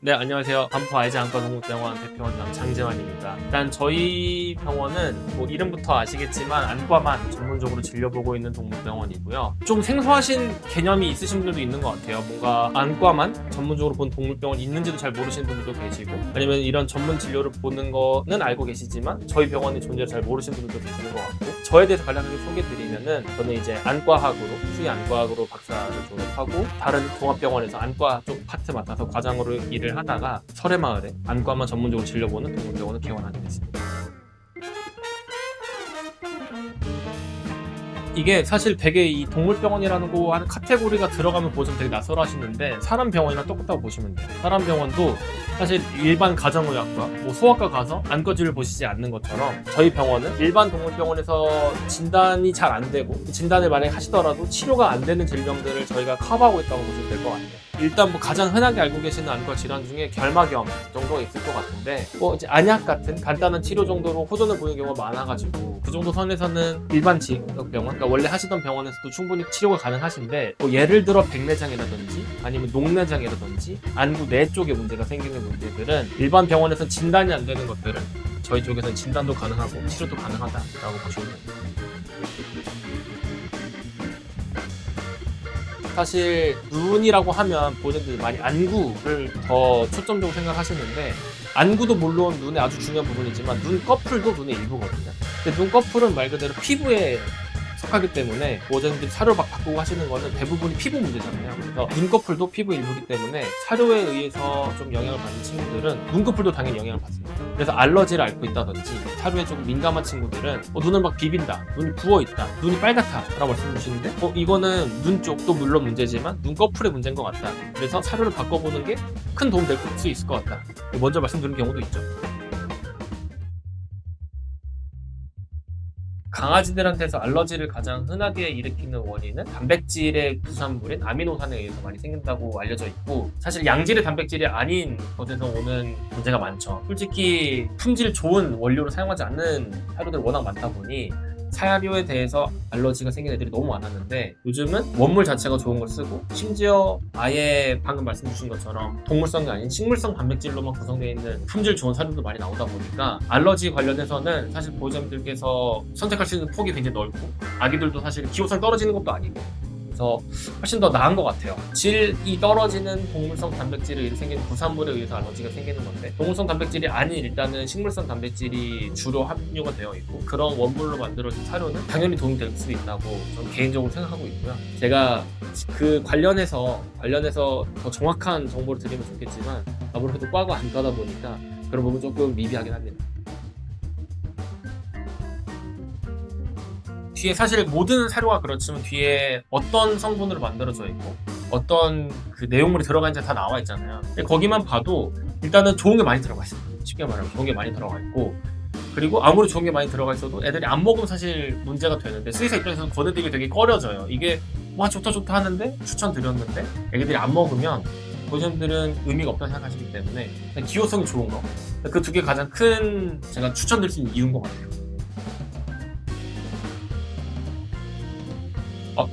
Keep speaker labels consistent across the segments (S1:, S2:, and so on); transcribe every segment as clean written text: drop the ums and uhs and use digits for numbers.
S1: 네, 안녕하세요. 반포 아이즈 안과동물병원 대표원장 장재환입니다. 일단 저희 병원은 뭐 이름부터 아시겠지만 안과만 전문적으로 진료보고 있는 동물병원이고요. 좀 생소하신 개념이 있으신 분들도 있는 것 같아요. 뭔가 안과만 전문적으로 본 동물병원이 있는지도 잘 모르시는 분들도 계시고, 아니면 이런 전문 진료를 보는 거는 알고 계시지만 저희 병원의 존재를 잘 모르시는 분들도 계시는 것 같고, 저에 대해서 간략하게 소개드리면은 저는 이제 안과학으로 수의 안과학으로 박사를 졸업하고 다른 종합병원에서 안과 쪽 파트 맡아서 과장으로 일을 하다가 설해마을에 안과만 전문적으로 진료보는 동물병원을 개원하게 됐습니다. 이게 사실 되게 이 동물병원이라는 거 하는 카테고리가 들어가면 보시면 되게 낯설어하시는데, 사람 병원이랑 똑같다고 보시면 돼요. 사람 병원도 사실 일반 가정의학과, 뭐 소아과 가서 안과질을 보시지 않는 것처럼 저희 병원은 일반 동물병원에서 진단이 잘 안 되고, 진단을 만약에 하시더라도 치료가 안 되는 질병들을 저희가 커버하고 있다고 보시면 될 것 같아요. 일단 뭐 가장 흔하게 알고 계시는 안과 질환 중에 결막염 정도가 있을 것 같은데, 뭐 이제 안약 같은 간단한 치료 정도로 호전을 보이는 경우가 많아가지고 그 정도 선에서는 일반 지역병원, 그러니까 원래 하시던 병원에서도 충분히 치료가 가능하신데, 뭐 예를 들어 백내장이라든지 아니면 녹내장이라든지 안구 내 쪽에 문제가 생기는 문제들은 일반 병원에서 진단이 안 되는 것들은 저희 쪽에서는 진단도 가능하고 치료도 가능하다라고 보시면 됩니다. 사실 눈이라고 하면 보호자들이 많이 안구를 더 초점적으로 생각하시는데, 안구도 물론 눈의 아주 중요한 부분이지만 눈꺼풀도 눈의 일부거든요. 근데 눈꺼풀은 말 그대로 피부에 속하기 때문에 보호자님들이 사료를 막 바꾸고 하시는 거는 대부분이 피부 문제잖아요. 그래서 눈꺼풀도 피부 일부이기 때문에 사료에 의해서 좀 영향을 받는 친구들은 눈꺼풀도 당연히 영향을 받습니다. 그래서 알러지를 앓고 있다든지 사료에 조금 민감한 친구들은 눈을 막 비빈다, 눈이 부어있다, 눈이 빨갛다 라고 말씀 주시는데, 이거는 눈 쪽도 물론 문제지만 눈꺼풀의 문제인 것 같다. 그래서 사료를 바꿔보는 게 큰 도움 될 수 있을 것 같다. 먼저 말씀드린 경우도 있죠. 강아지들한테서 알러지를 가장 흔하게 일으키는 원인은 단백질의 부산물인 아미노산에 의해서 많이 생긴다고 알려져 있고, 사실 양질의 단백질이 아닌 것에서 오는 문제가 많죠. 솔직히 품질 좋은 원료를 사용하지 않는 사료들이 워낙 많다 보니 사료에 대해서 알러지가 생긴 애들이 너무 많았는데, 요즘은 원물 자체가 좋은 걸 쓰고, 심지어 아예 방금 말씀 주신 것처럼 동물성이 아닌 식물성 단백질로만 구성되어 있는 품질 좋은 사료도 많이 나오다 보니까 알러지 관련해서는 사실 보호자님들께서 선택할 수 있는 폭이 굉장히 넓고, 아기들도 사실 기호성 떨어지는 것도 아니고, 그래서 훨씬 더 나은 것 같아요. 질이 떨어지는 동물성 단백질에 의해 생기는 부산물에 의해서 알러지가 생기는 건데, 동물성 단백질이 아닌 일단은 식물성 단백질이 주로 함유가 되어 있고, 그런 원물로 만들어진 사료는 당연히 도움이 될 수 있다고 저는 개인적으로 생각하고 있고요. 제가 그 관련해서 더 정확한 정보를 드리면 좋겠지만, 아무래도 과가 안 가다 보니까 그런 부분 조금 미비하긴 합니다. 뒤에 사실 모든 사료가 그렇지만 뒤에 어떤 성분으로 만들어져 있고 어떤 그 내용물이 들어가 있는지 다 나와 있잖아요. 근데 거기만 봐도 일단은 좋은 게 많이 들어가 있어요. 쉽게 말하면 좋은 게 많이 들어가 있고, 그리고 아무리 좋은 게 많이 들어가 있어도 애들이 안 먹으면 사실 문제가 되는데, 수의사 입장에서는 권해드리기 되게 꺼려져요. 이게 와 좋다 하는데 추천드렸는데 애기들이 안 먹으면 보호자님들은 의미가 없다고 생각하시기 때문에 그냥 기호성이 좋은 거, 그 두 개 가장 큰 제가 추천드릴 수 있는 이유인 것 같아요.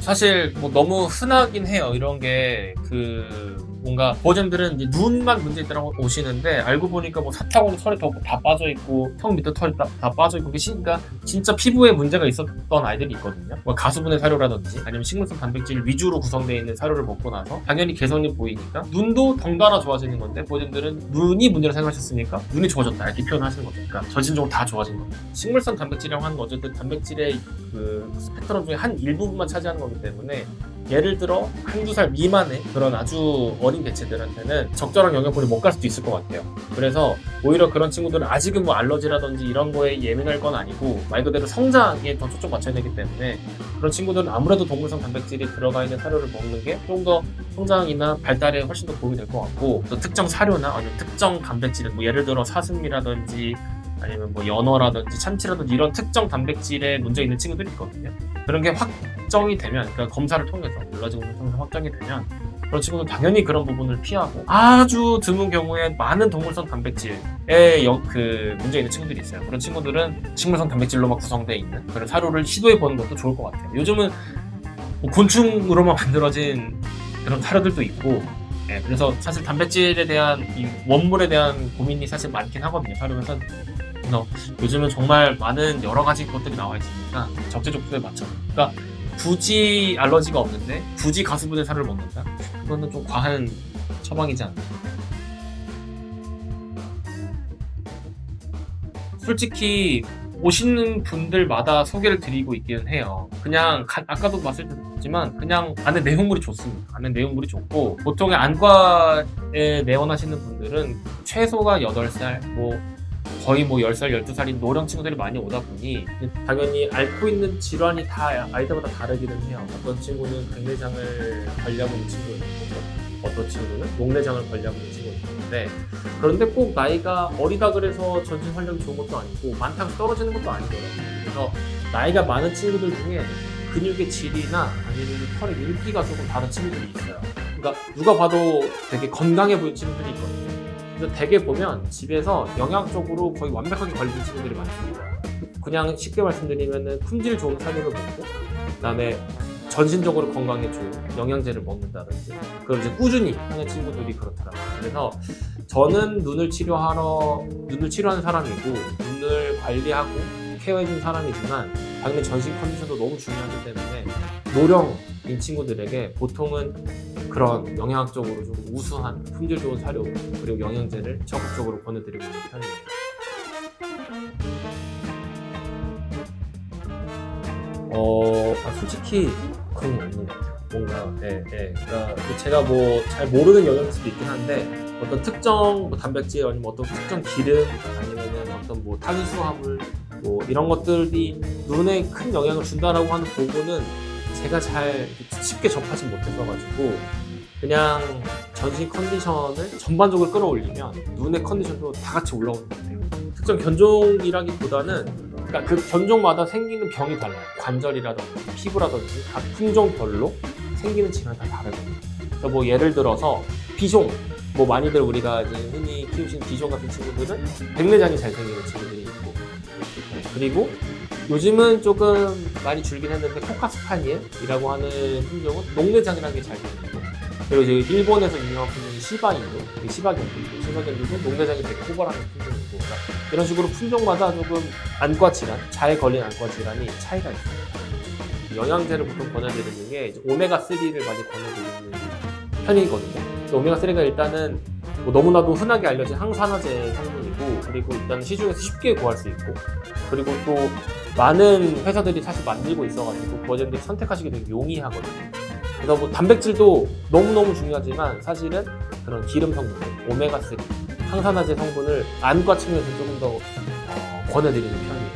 S1: 사실 뭐 너무 흔하긴 해요. 이런 게 뭔가 보호자님들은 이제 눈만 문제 있다고 오시는데, 알고 보니까 뭐 사타구니 털이 다 빠져 있고 턱 밑에 털이 다 빠져 있고, 그러니까 진짜 피부에 문제가 있었던 아이들이 있거든요. 뭐 가수분해 사료라든지 아니면 식물성 단백질 위주로 구성되어 있는 사료를 먹고 나서 당연히 개선이 보이니까 눈도 덩달아 좋아지는 건데, 보호자님들은 눈이 문제를 생각하셨으니까 눈이 좋아졌다 이렇게 표현하시는 겁니까? 전신적으로 다 좋아진 겁니다. 식물성 단백질이라고 하는 건 어쨌든 단백질의 그 스펙트럼 중에 한 일부분만 차지하는 거기 때문에, 예를 들어 한두 살 미만의 그런 아주 어린 개체들한테는 적절한 영양분이 못 갈 수도 있을 것 같아요. 그래서 오히려 그런 친구들은 아직은 뭐 알러지라든지 이런 거에 예민할 건 아니고 말 그대로 성장에 더 초점 맞춰야 되기 때문에, 그런 친구들은 아무래도 동물성 단백질이 들어가 있는 사료를 먹는 게 좀 더 성장이나 발달에 훨씬 더 도움이 될 것 같고, 또 특정 사료나 아니면 특정 단백질, 뭐 예를 들어 사슴이라든지 아니면 뭐 연어라든지 참치라든지 이런 특정 단백질에 문제 있는 친구들이 있거든요. 그런 게 확정이 되면, 그러니까 검사를 통해서 블러드 검사를 통해서 확정이 되면, 그런 친구는 당연히 그런 부분을 피하고, 아주 드문 경우에 많은 동물성 단백질에 그 문제 있는 친구들이 있어요. 그런 친구들은 식물성 단백질로만 구성되어 있는 그런 사료를 시도해 보는 것도 좋을 것 같아요. 요즘은 뭐 곤충으로만 만들어진 그런 사료들도 있고, 네, 그래서 사실 단백질에 대한 이 원물에 대한 고민이 사실 많긴 하거든요. 사료 회사. 그래서 요즘은 정말 많은 여러 가지 것들이 나와 있으니까 적재적소에 맞춰. 그러니까 굳이 알러지가 없는데 굳이 가수분해 사료를 먹는다? 그거는 좀 과한 처방이지 않나. 솔직히 오시는 분들마다 소개를 드리고 있기는 해요. 그냥 아까도 말씀드렸지만 그냥 안에 내용물이 좋습니다. 안에 내용물이 좋고 보통의 안과에 내원하시는 분들은 최소가 8살, 뭐 거의 뭐 10살, 12살인 노령 친구들이 많이 오다 보니 당연히 앓고 있는 질환이 다 아이들마다 다르기는 해요. 어떤 친구는 백내장을 관리하고 있는 친구가 있고 어떤 친구는 녹내장을 관리하고 있는 친구가 있는데 그런데 꼭 나이가 어리다 그래서 전신 활력이 좋은 것도 아니고 많다고 떨어지는 것도 아니더라고요. 그래서 나이가 많은 친구들 중에 근육의 질이나 아니면 털의 윤기가 조금 다른 친구들이 있어요. 그러니까 누가 봐도 되게 건강해 보이는 친구들이 있거든요. 그래서 대개 보면 집에서 영양적으로 거의 완벽하게 관리된 친구들이 많습니다. 그냥 쉽게 말씀드리면 품질 좋은 사료를 먹고 그다음에 전신적으로 건강에 좋은 영양제를 먹는다든지 그걸 이제 꾸준히 하는 친구들이 그렇더라고요. 그래서 저는 눈을 치료하는 사람이고 눈을 관리하고 케어해준 사람이지만 당연히 전신 컨디션도 너무 중요하기 때문에 노령인 친구들에게 보통은 그런 영양학적으로 좀 우수한 품질 좋은 사료 그리고 영양제를 적극적으로 권해드리고 있는 편이에요. 솔직히 그런 건 없는 것 같아요. 뭔가, 그러니까 제가 뭐 잘 모르는 영역일 수도 있긴 한데 어떤 특정 뭐 단백질 아니면 어떤 특정 기름 아니면은 어떤 뭐 탄수화물 뭐 이런 것들이 눈에 큰 영향을 준다라고 하는 보고는 제가 잘 쉽게 접하지 못했어가지고 그냥 전신 컨디션을 전반적으로 끌어올리면 눈의 컨디션도 다 같이 올라오는 것 같아요. 특정 견종이라기보다는 그러니까 그 견종마다 생기는 병이 달라요. 관절이라든지 피부라든지 각 품종별로 생기는 질환이 다 다르거든요. 그래서 뭐 예를 들어서 비숑, 뭐 많이들 우리가 이제 흔히 키우시는 비숑 같은 친구들은 백내장이 잘 생기는 친구들이 있고, 그리고 요즘은 조금 많이 줄긴 했는데 코카스파니엘이라고 하는 품종은 녹내장이라는 게 잘 생기고, 그리고 이제 일본에서 유명한 품종이 시바인도, 시바견들도 녹내장이 되게 호발하는 품종이고, 그러니까 이런 식으로 품종마다 조금 안과 질환, 잘 걸린 안과 질환이 차이가 있어요. 영양제를 보통 권해드리는 게 이제 오메가3를 많이 권해드리는 편이거든요. 오메가3가 일단은 뭐 너무나도 흔하게 알려진 항산화제 성분이고, 그리고 일단 시중에서 쉽게 구할 수 있고, 그리고 또 많은 회사들이 사실 만들고 있어가지고 고객님들이 선택하시기 되게 용이하거든요. 그래서 뭐 단백질도 너무너무 중요하지만 사실은 그런 기름 성분들, 오메가3, 항산화제 성분을 안과 측면에서 조금 더 권해드리는 편이에요.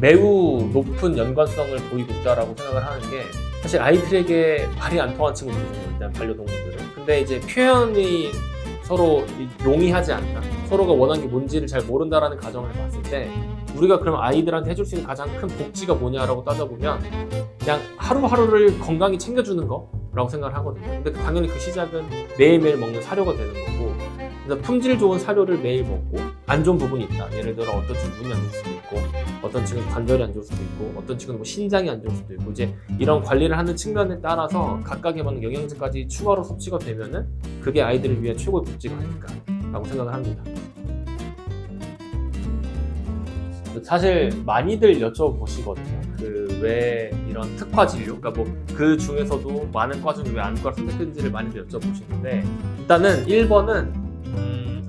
S1: 매우 높은 연관성을 보이고 있다라고 생각을 하는 게 사실 아이들에게 말이 안 통하는 친구들이잖아요. 일단 반려동물들은. 근데 이제 표현이 서로 용이하지 않다. 서로가 원하는 게 뭔지를 잘 모른다라는 가정을 봤을 때 우리가 그럼 아이들한테 해줄 수 있는 가장 큰 복지가 뭐냐라고 따져보면 그냥 하루하루를 건강히 챙겨주는 거라고 생각을 하거든요. 근데 당연히 그 시작은 매일매일 먹는 사료가 되는 거고, 그래서 품질 좋은 사료를 매일 먹고 안 좋은 부분이 있다. 예를 들어 어떤 친구 눈이 안 좋을 수도 있고, 어떤 친구는 관절이 안 좋을 수도 있고, 어떤 친구는 뭐 신장이 안 좋을 수도 있고, 이제 이런 관리를 하는 측면에 따라서 각각에 맞는 영양제까지 추가로 섭취가 되면은 그게 아이들을 위해 최고의 복지가 아닐까라고 생각을 합니다. 사실 많이들 여쭤보시거든요. 그 왜 이런 특화 진료, 그러니까 뭐 그 중에서도 많은 과 중에 왜 안과를 선택했는지를 많이들 여쭤보시는데, 일단은 1번은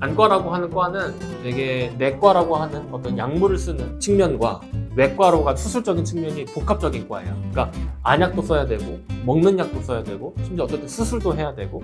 S1: 안과라고 하는 과는 되게 내과라고 하는 어떤 약물을 쓰는 측면과 외과로가 수술적인 측면이 복합적인 과예요. 그러니까 안약도 써야 되고 먹는 약도 써야 되고 심지어 어떨 때 수술도 해야 되고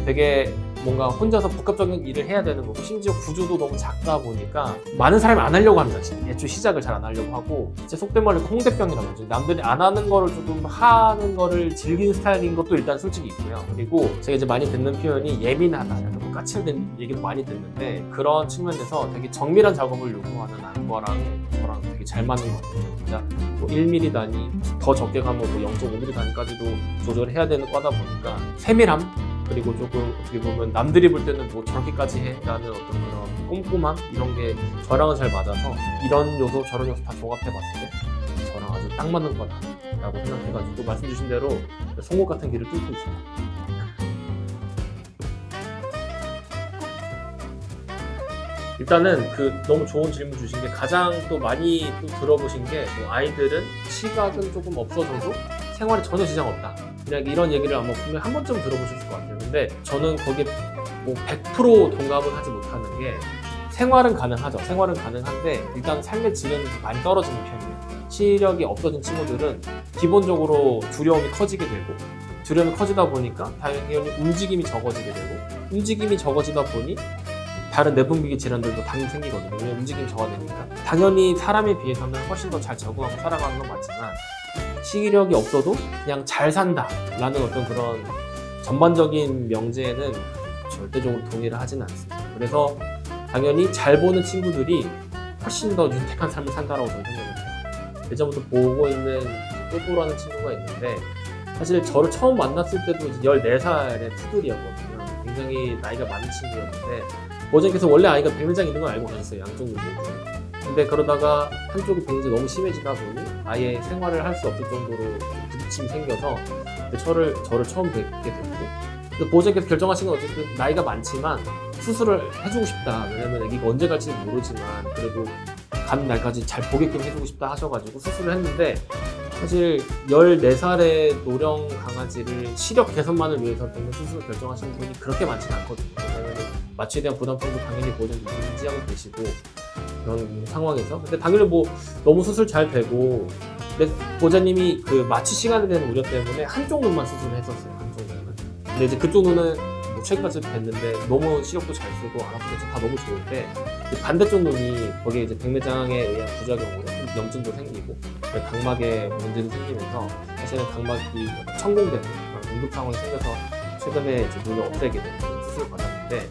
S1: 되게 뭔가 혼자서 복합적인 일을 해야 되는 거고, 심지어 구조도 너무 작다 보니까 많은 사람이 안 하려고 합니다. 애초에 시작을 잘 안 하려고 하고, 제 속된 말로 홍대병이라고 하죠. 남들이 안 하는 거를 조금 하는 거를 즐기는 스타일인 것도 일단 솔직히 있고요. 그리고 제가 이제 많이 듣는 표현이 예민하다, 약간 뭐 까칠된 얘기도 많이 듣는데, 그런 측면에서 되게 정밀한 작업을 요구하는 안과랑 저랑 되게 잘 맞는 것 같아요. 진짜 뭐 1mm 단위, 더 적게 가면 뭐 0.5mm 단위까지도 조절해야 되는 과다 보니까 세밀함, 그리고 조금 어떻게 보면 남들이 볼 때는 뭐 저렇게까지 해? 라는 어떤 그런 꼼꼼함? 이런 게 저랑은 잘 맞아서 이런 요소 저런 요소 다 종합해 봤을 때 저랑 아주 딱 맞는 거다 라고 생각해가지고 말씀 주신 대로 송곳 같은 길을 뚫고 있습니다. 일단은 너무 좋은 질문 주신 게 가장 또 많이 또 들어보신 게 뭐 아이들은 시각은 조금 없어져도 생활에 전혀 지장 없다. 그냥 이런 얘기를 아마 분명히 한 번쯤 들어보셨을 것 같아요. 근데 저는 거기에 뭐 100% 동감은 하지 못하는 게 생활은 가능하죠. 생활은 가능한데 일단 삶의 질은 많이 떨어지는 편이에요. 시력이 없어진 친구들은 기본적으로 두려움이 커지게 되고 두려움이 커지다 보니까 당연히 움직임이 적어지게 되고 움직임이 적어지다 보니 다른 내분비계 질환들도 당연히 생기거든요. 왜냐면 움직임이 적어지니까. 당연히 사람에 비해서는 훨씬 더 잘 적응하고 살아가는 건 맞지만 시력이 없어도 그냥 잘 산다 라는 어떤 그런 전반적인 명제에는 절대적으로 동의를 하지는 않습니다. 그래서 당연히 잘 보는 친구들이 훨씬 더 윤택한 삶을 산다라고 저는 생각을 해요. 예전부터 보고 있는 또또라는 친구가 있는데 사실 저를 처음 만났을 때도 14살의 투돌이었거든요. 굉장히 나이가 많은 친구였는데 보호자님께서 원래 아이가 백내장이 있는 걸 알고 계셨어요. 양쪽 눈에. 근데 그러다가 한쪽이 백내장이 너무 심해지다 보니 아예 생활을 할 수 없을 정도로 부딪힘이 생겨서 저를 처음 뵙게 됐고 보호자님께서 결정하신 건 어쨌든 나이가 많지만 수술을 해주고 싶다. 왜냐면 아기가 언제 갈지는 모르지만 그래도 가는 날까지 잘 보게끔 해주고 싶다 하셔가지고 수술을 했는데 사실 14살의 노령 강아지를 시력 개선만을 위해서 백내 수술을 결정하시는 분이 그렇게 많지는 않거든요. 왜냐면 마취에 대한 부담감도 당연히 보호자님도 인지하고 계시고 그런 상황에서 근데 당연히 뭐 너무 수술 잘 되고 근데 보호자님이 그 마취 시간에 대한 우려 때문에 한쪽 눈만 수술을 했었어요. 한쪽 눈은. 근데 이제 그쪽 눈은 뭐 최근까지 뵀는데 너무 시력도 잘 쓰고 안 아프고 다 너무 좋은데 반대쪽 눈이 거기에 이제 백내장에 의한 부작용으로 염증도 생기고 각막에 문제도 생기면서 사실은 각막이 천공되는 그런 응급 상황이 생겨서 최근에 이제 눈을 없애게 된 수술을 받았는데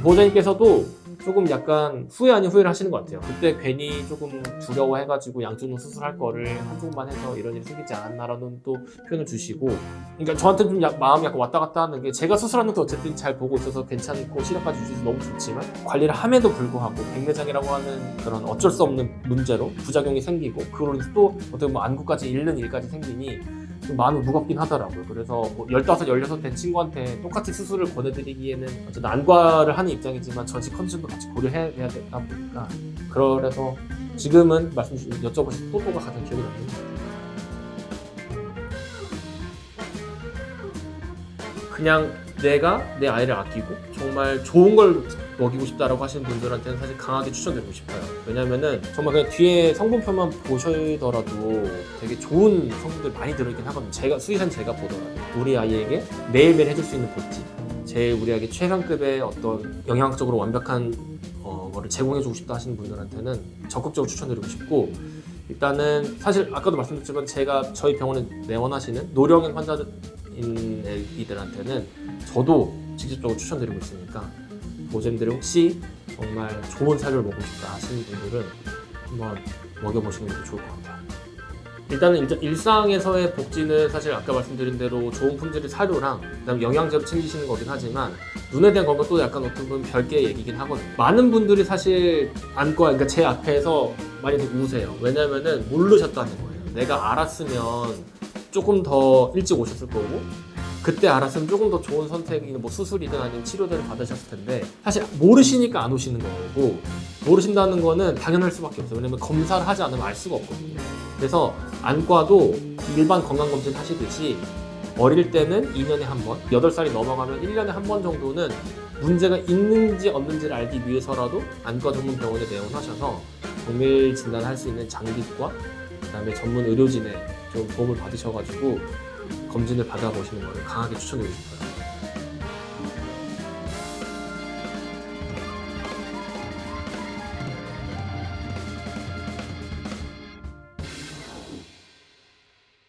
S1: 보호자님께서도 조금 약간 후회 아닌 후회를 하시는 것 같아요. 그때 괜히 조금 두려워해가지고 양쪽 눈 수술할 거를 한쪽만 해서 이런 일이 생기지 않았나라는 또 표현을 주시고 그러니까 저한테는 좀 마음이 약간 왔다 갔다 하는 게 제가 수술하는 것도 어쨌든 잘 보고 있어서 괜찮고 시력까지 유지해서 너무 좋지만 관리를 함에도 불구하고 백내장이라고 하는 그런 어쩔 수 없는 문제로 부작용이 생기고 그걸로 인해서 또 어떻게 보면 안구까지 잃는 일까지 생기니 좀 마음이 무겁긴 하더라고요. 그래서 뭐 15, 16 된 친구한테 똑같이 수술을 권해드리기에는 어쨌든 안과를 하는 입장이지만 전신 컨디션도 같이 고려해야 되다 보니까 그래서 지금은 말씀 여쭤보신 또또가 가장 기억에 남는 것 같아요. 그냥 내가 내 아이를 아끼고 정말 좋은 걸 먹이고 싶다라고 하시는 분들한테는 사실 강하게 추천드리고 싶어요. 왜냐면은 정말 그냥 뒤에 성분표만 보시더라도 되게 좋은 성분들 많이 들어있긴 하거든요. 수의사는 제가 보더라도 우리 아이에게 매일매일 해줄 수 있는 복지 우리 아이에게 최상급의 어떤 영양학적으로 완벽한 거를 제공해주고 싶다 하시는 분들한테는 적극적으로 추천드리고 싶고 일단은 사실 아까도 말씀드렸지만 제가 저희 병원에 내원하시는 노령인 환자인 애기들한테는 저도 직접적으로 추천드리고 있으니까 보호자님들이 혹시 정말 좋은 삶을 먹고 싶다 하시는 분들은 한번 먹여보시는 게 좋을 것 같아요. 일단은 일상에서의 복지는 사실 아까 말씀드린 대로 좋은 품질의 사료랑 그다음에 영양제로 챙기시는 거긴 하지만 눈에 대한 건도 약간 어떤 분 별개의 얘기긴 하거든요. 많은 분들이 사실 안과 그러니까 제 앞에서 많이 우세요. 왜냐면은 모르셨다는 거예요. 내가 알았으면 조금 더 일찍 오셨을 거고 그때 알았으면 조금 더 좋은 선택이나 뭐 수술이든 아니면 치료를 받으셨을 텐데 사실 모르시니까 안 오시는 거고 모르신다는 거는 당연할 수밖에 없어요. 왜냐면 검사를 하지 않으면 알 수가 없거든요. 그래서 안과도 일반 건강검진 하시듯이 어릴 때는 2년에 한 번, 8살이 넘어가면 1년에 한 번 정도는 문제가 있는지 없는지를 알기 위해서라도 안과 전문 병원에 내원하셔서 정밀 진단할 수 있는 장비과 그다음에 전문 의료진의 좀 도움을 받으셔가지고 검진을 받아보시는 것을 강하게 추천드리고 싶어요.